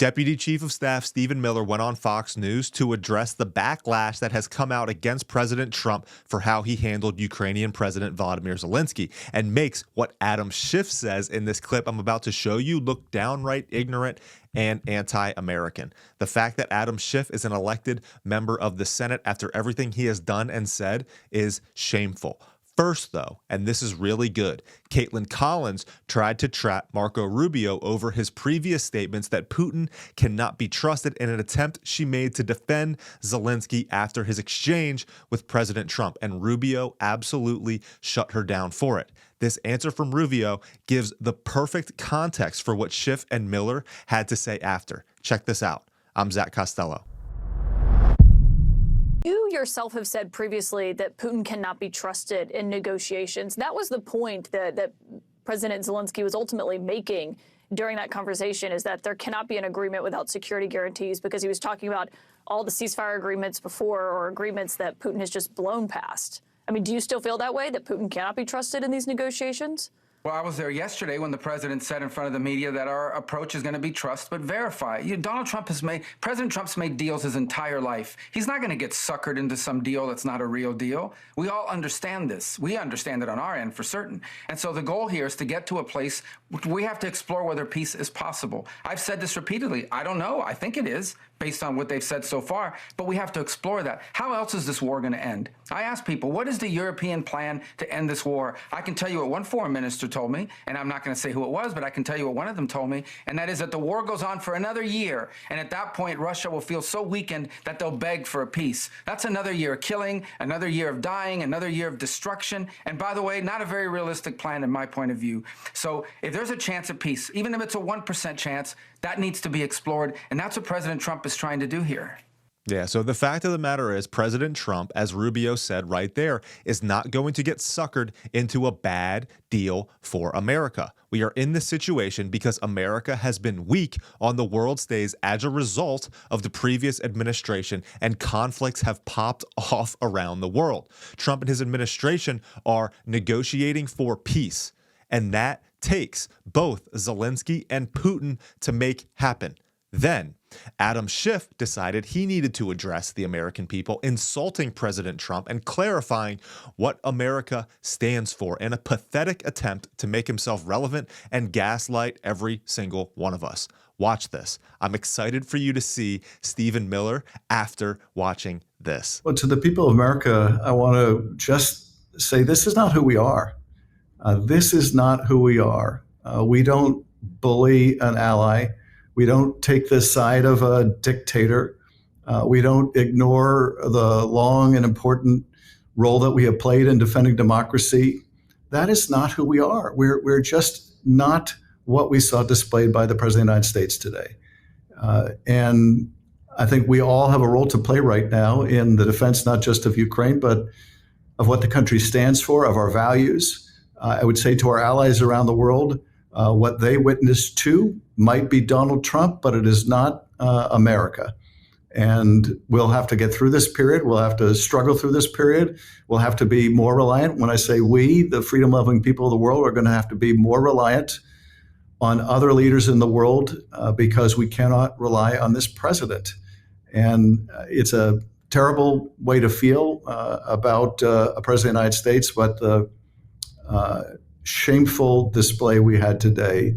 Deputy Chief of Staff Stephen Miller went on Fox News to address the backlash that has come out against President Trump for how he handled Ukrainian President Volodymyr Zelenskyy, and makes what Adam Schiff says in this clip I'm about to show you look downright ignorant and anti-American. The fact that Adam Schiff is an elected member of the Senate after everything he has done and said is shameful. First, though, and this is really good, Kaitlin Collins tried to trap Marco Rubio over his previous statements that Putin cannot be trusted in an attempt she made to defend Zelenskyy after his exchange with President Trump, and Rubio absolutely shut her down for it. This answer from Rubio gives the perfect context for what Schiff and Miller had to say after. Check this out. I'm Zach Costello. You yourself have said previously that Putin cannot be trusted in negotiations. That was the point that President Zelenskyy was ultimately making during that conversation, is that there cannot be an agreement without security guarantees, because he was talking about all the ceasefire agreements before, or agreements that Putin has just blown past. I mean, do you still feel that way, that Putin cannot be trusted in these negotiations? Well, I was there yesterday when the president said in front of the media that our approach is going to be trust but verify. President Trump's made deals his entire life. He's not going to get suckered into some deal that's not a real deal. We all understand this. We understand it on our end for certain. And so the goal here is to get to a place where we have to explore whether peace is possible. I've said this repeatedly. I don't know. I think it is, based on what they've said so far, but we have to explore that. How else is this war going to end? I ask people, what is the European plan to end this war? I can tell you what one foreign minister told me, and I'm not going to say who it was, but I can tell you what one of them told me, and that is that the war goes on for another year, and at that point, Russia will feel so weakened that they'll beg for a peace. That's another year of killing, another year of dying, another year of destruction, and by the way, not a very realistic plan in my point of view. So if there's a chance at peace, even if it's a 1% chance, that needs to be explored, and that's what President Trump is trying to do here. Yeah, so the fact of the matter is President Trump, as Rubio said right there, is not going to get suckered into a bad deal for America. We are in this situation because America has been weak on the world stage as a result of the previous administration, and conflicts have popped off around the world. Trump and his administration are negotiating for peace, and that takes both Zelenskyy and Putin to make happen. Then Adam Schiff decided he needed to address the American people, insulting President Trump and clarifying what America stands for in a pathetic attempt to make himself relevant and gaslight every single one of us. Watch this. I'm excited for you to see Stephen Miller after watching this. Well, to the people of America, I want to just say this is not who we are. This is not who we are. We don't bully an ally. We don't take the side of a dictator. We don't ignore the long and important role that we have played in defending democracy. That is not who we are. We're just not what we saw displayed by the President of the United States today. And I think we all have a role to play right now in the defense, not just of Ukraine, but of what the country stands for, of our values. I would say to our allies around the world, what they witnessed too might be Donald Trump, but it is not America. And we'll have to get through this period. We'll have to struggle through this period. We'll have to be more reliant. When I say we, the freedom-loving people of the world, are going to have to be more reliant on other leaders in the world because we cannot rely on this president. And it's a terrible way to feel about a president of the United States, but the shameful display we had today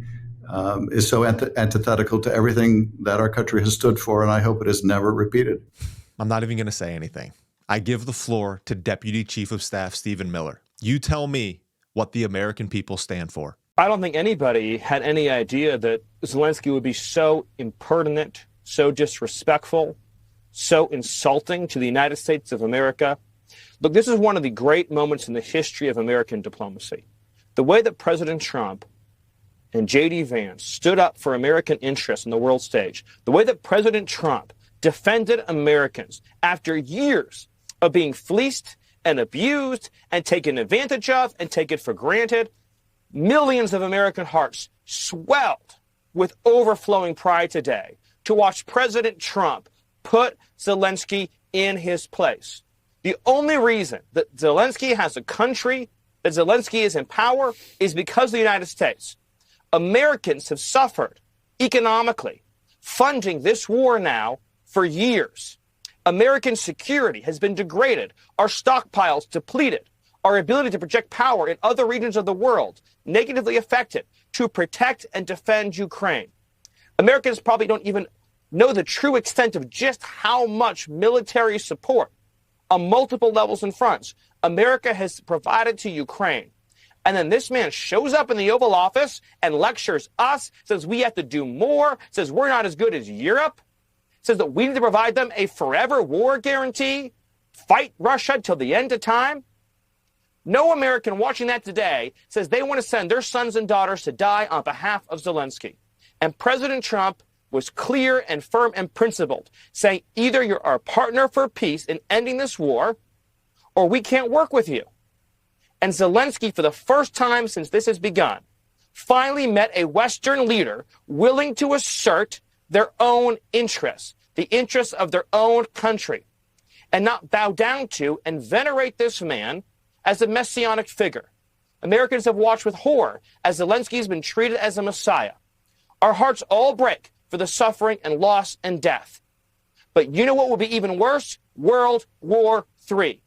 is so antithetical to everything that our country has stood for, and I hope it is never repeated. I'm not even going to say anything. I give the floor to Deputy Chief of Staff Stephen Miller. You tell me what the American people stand for. I don't think anybody had any idea that Zelenskyy would be so impertinent, so disrespectful, so insulting to the United States of America. Look, this is one of the great moments in the history of American diplomacy. The way that President Trump and J.D. Vance stood up for American interests on the world stage, the way that President Trump defended Americans after years of being fleeced and abused and taken advantage of and taken for granted, millions of American hearts swelled with overflowing pride today to watch President Trump put Zelenskyy in his place. The only reason that Zelenskyy has a country, that Zelenskyy is in power, is because of the United States. Americans have suffered economically, funding this war now for years. American security has been degraded, our stockpiles depleted, our ability to project power in other regions of the world negatively affected to protect and defend Ukraine. Americans probably don't even know the true extent of just how much military support on multiple levels and fronts America has provided to Ukraine. And then this man shows up in the Oval Office and lectures us, says we have to do more, says we're not as good as Europe, says that we need to provide them a forever war guarantee, fight Russia till the end of time. No American watching that today says they want to send their sons and daughters to die on behalf of Zelenskyy. And President Trump was clear and firm and principled, saying either you're our partner for peace in ending this war, or we can't work with you. And Zelenskyy, for the first time since this has begun, finally met a Western leader willing to assert their own interests, the interests of their own country, and not bow down to and venerate this man as a messianic figure. Americans have watched with horror as Zelenskyy has been treated as a messiah. Our hearts all break for the suffering and loss and death. But you know what will be even worse? World War III.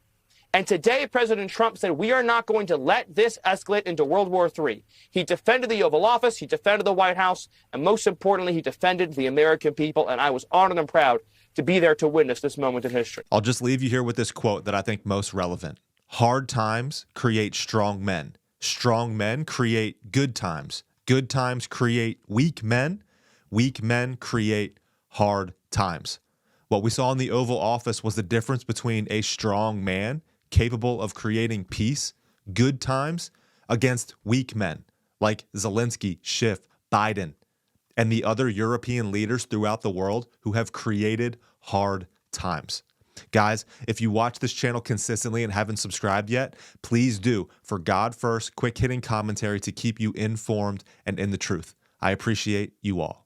And today, President Trump said, we are not going to let this escalate into World War III. He defended the Oval Office, he defended the White House, and most importantly, he defended the American people. And I was honored and proud to be there to witness this moment in history. I'll just leave you here with this quote that I think most relevant. Hard times create strong men. Strong men create good times. Good times create weak men. Weak men create hard times. What we saw in the Oval Office was the difference between a strong man capable of creating peace, good times, against weak men like Zelenskyy, Schiff, Biden, and the other European leaders throughout the world who have created hard times. Guys, if you watch this channel consistently and haven't subscribed yet, please do, for God first, quick hitting commentary to keep you informed and in the truth. I appreciate you all.